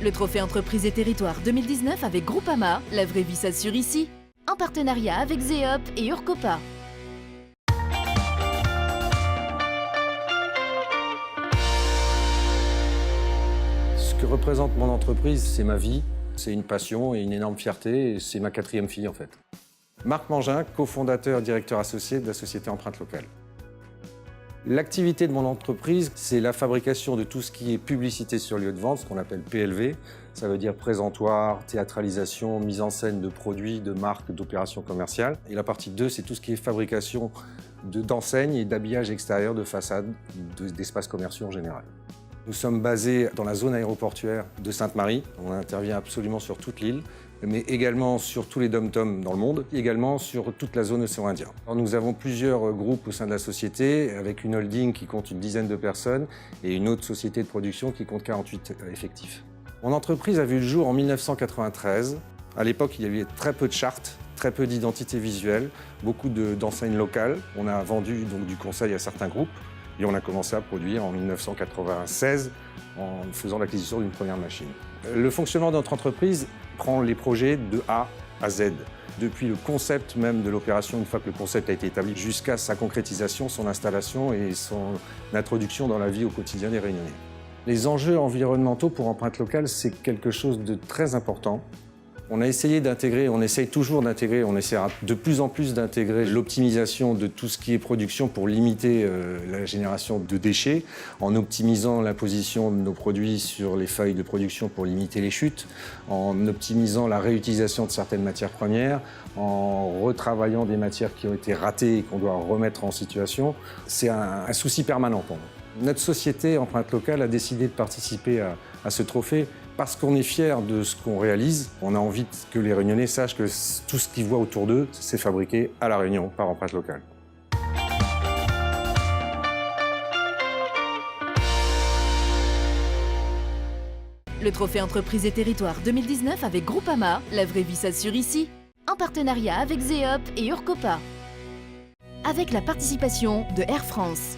Le trophée Entreprise et Territoire 2019 avec Groupama, la vraie vie s'assure ici. En partenariat avec Zeop et Urcopa. Ce que représente mon entreprise, c'est ma vie, c'est une passion et une énorme fierté, et c'est ma 4e fille en fait. Marc Mangin, cofondateur et directeur associé de la société Empreinte Locale. L'activité de mon entreprise, c'est la fabrication de tout ce qui est publicité sur lieu de vente, ce qu'on appelle PLV. Ça veut dire présentoir, théâtralisation, mise en scène de produits, de marques, d'opérations commerciales. Et la partie 2, c'est tout ce qui est fabrication d'enseignes et d'habillage extérieur de façades, d'espaces commerciaux en général. Nous sommes basés dans la zone aéroportuaire de Sainte-Marie. On intervient absolument sur toute l'île, mais également sur tous les dom-toms dans le monde, et également sur toute la zone océan Indien. Alors, nous avons plusieurs groupes au sein de la société, avec une holding qui compte une dizaine de personnes et une autre société de production qui compte 48 effectifs. Mon entreprise a vu le jour en 1993. À l'époque, il y avait très peu de chartes, très peu d'identité visuelle, beaucoup d'enseignes locales. On a vendu donc du conseil à certains groupes. Et on a commencé à produire en 1996 en faisant l'acquisition d'une première machine. Le fonctionnement de notre entreprise prend les projets de A à Z. Depuis le concept même de l'opération, une fois que le concept a été établi, jusqu'à sa concrétisation, son installation et son introduction dans la vie au quotidien des Réunionnais. Les enjeux environnementaux pour Empreinte Locale, c'est quelque chose de très important. On a essayé d'intégrer, on essaye toujours d'intégrer, on essaiera de plus en plus d'intégrer l'optimisation de tout ce qui est production pour limiter la génération de déchets, en optimisant la position de nos produits sur les feuilles de production pour limiter les chutes, en optimisant la réutilisation de certaines matières premières, en retravaillant des matières qui ont été ratées et qu'on doit remettre en situation. C'est un souci permanent pour nous. Notre société Empreinte Locale a décidé de participer à ce trophée parce qu'on est fiers de ce qu'on réalise. On a envie que les Réunionnais sachent que tout ce qu'ils voient autour d'eux, c'est fabriqué à La Réunion par Empreinte Locale. Le trophée Entreprise et Territoire 2019 avec Groupama, la vraie vie s'assure ici. En partenariat avec Zeop et Urcopa. Avec la participation de Air France.